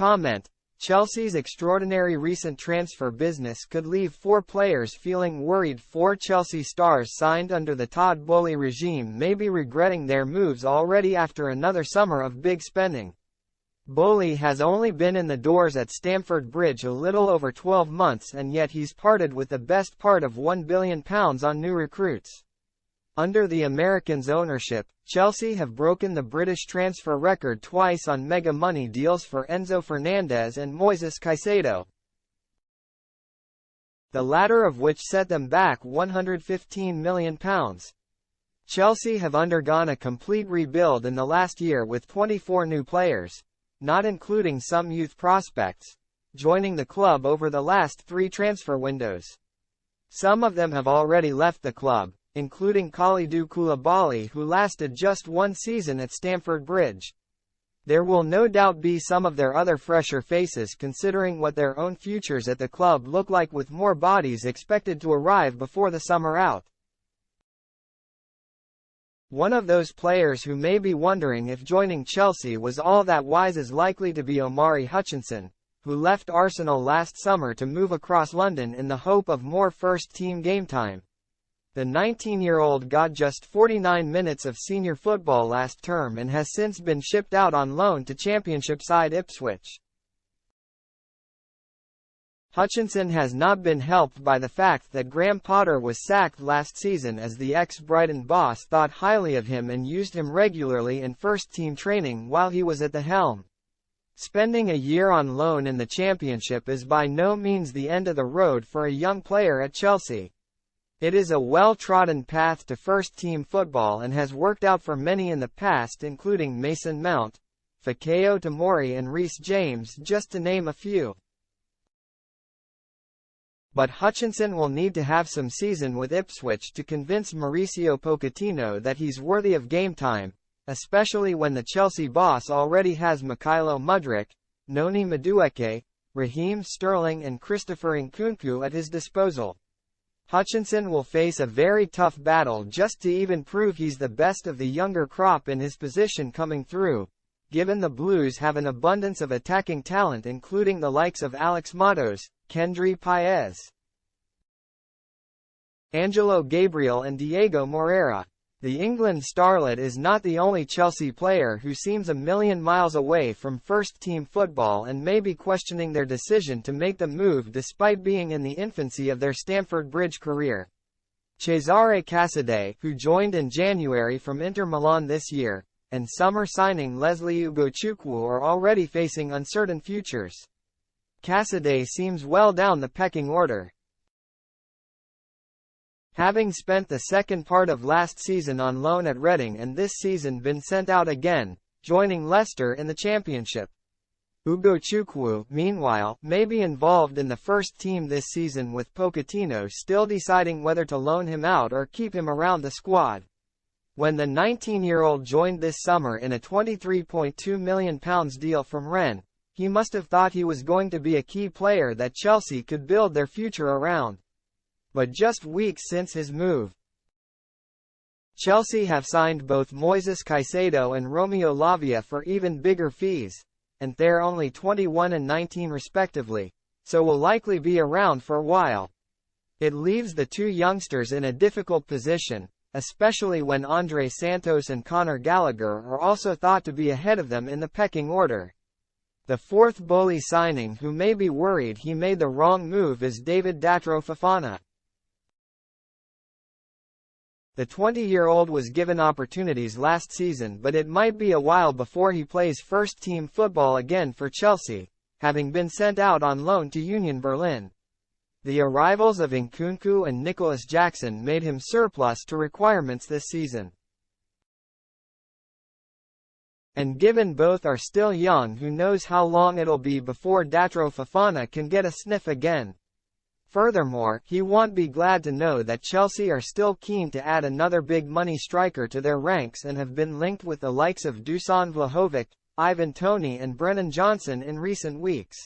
comment, Chelsea's extraordinary recent transfer business could leave 4 players feeling worried. 4 Chelsea stars signed under the Todd Boehly regime may be regretting their moves already after another summer of big spending. Boehly has only been in the doors at Stamford Bridge a little over 12 months, and yet he's parted with the best part of £1 billion on new recruits. Under the Americans' ownership, Chelsea have broken the British transfer record twice on mega money deals for Enzo Fernandez and Moises Caicedo, the latter of which set them back £115 million. Chelsea have undergone a complete rebuild in the last year with 24 new players, not including some youth prospects, joining the club over the last 3 transfer windows. Some of them have already left the club, including Kalidou Koulibaly, who lasted just 1 season at Stamford Bridge. There will no doubt be some of their other fresher faces considering what their own futures at the club look like, with more bodies expected to arrive before the summer out. One of those players who may be wondering if joining Chelsea was all that wise is likely to be Omari Hutchinson, who left Arsenal last summer to move across London in the hope of more first-team game time. The 19-year-old got just 49 minutes of senior football last term and has since been shipped out on loan to Championship side Ipswich. Hutchinson has not been helped by the fact that Graham Potter was sacked last season, as the ex-Brighton boss thought highly of him and used him regularly in first-team training while he was at the helm. Spending a year on loan in the Championship is by no means the end of the road for a young player at Chelsea. It is a well-trodden path to first-team football and has worked out for many in the past, including Mason Mount, Fikayo Tomori and Reece James, just to name a few. But Hutchinson will need to have some season with Ipswich to convince Mauricio Pochettino that he's worthy of game time, especially when the Chelsea boss already has Mykhailo Mudryk, Noni Madueke, Raheem Sterling and Christopher Nkunku at his disposal. Hutchinson will face a very tough battle just to even prove he's the best of the younger crop in his position coming through, given the Blues have an abundance of attacking talent, including the likes of Alex Matos, Kendry Paez, Angelo Gabriel and Diego Moreira. The England starlet is not the only Chelsea player who seems a million miles away from first-team football and may be questioning their decision to make the move despite being in the infancy of their Stamford Bridge career. Cesare Casadei, who joined in January from Inter Milan this year, and summer signing Leslie Ugochukwu are already facing uncertain futures. Casadei seems well down the pecking order, having spent the second part of last season on loan at Reading and this season been sent out again, joining Leicester in the Championship. Ugochukwu, meanwhile, may be involved in the first team this season, with Pochettino still deciding whether to loan him out or keep him around the squad. When the 19-year-old joined this summer in a £23.2 million deal from Rennes, he must have thought he was going to be a key player that Chelsea could build their future around. But just weeks since his move, Chelsea have signed both Moises Caicedo and Romeo Lavia for even bigger fees, and they're only 21 and 19 respectively, so will likely be around for a while. It leaves the 2 youngsters in a difficult position, especially when Andre Santos and Conor Gallagher are also thought to be ahead of them in the pecking order. The 4th Boehly signing who may be worried he made the wrong move is David Datro Fofana. The 20-year-old was given opportunities last season, but it might be a while before he plays first-team football again for Chelsea, having been sent out on loan to Union Berlin. The arrivals of Nkunku and Nicholas Jackson made him surplus to requirements this season. And given both are still young, who knows how long it'll be before Datro Fofana can get a sniff again. Furthermore, he won't be glad to know that Chelsea are still keen to add another big-money striker to their ranks and have been linked with the likes of Dusan Vlahovic, Ivan Toney and Brennan Johnson in recent weeks.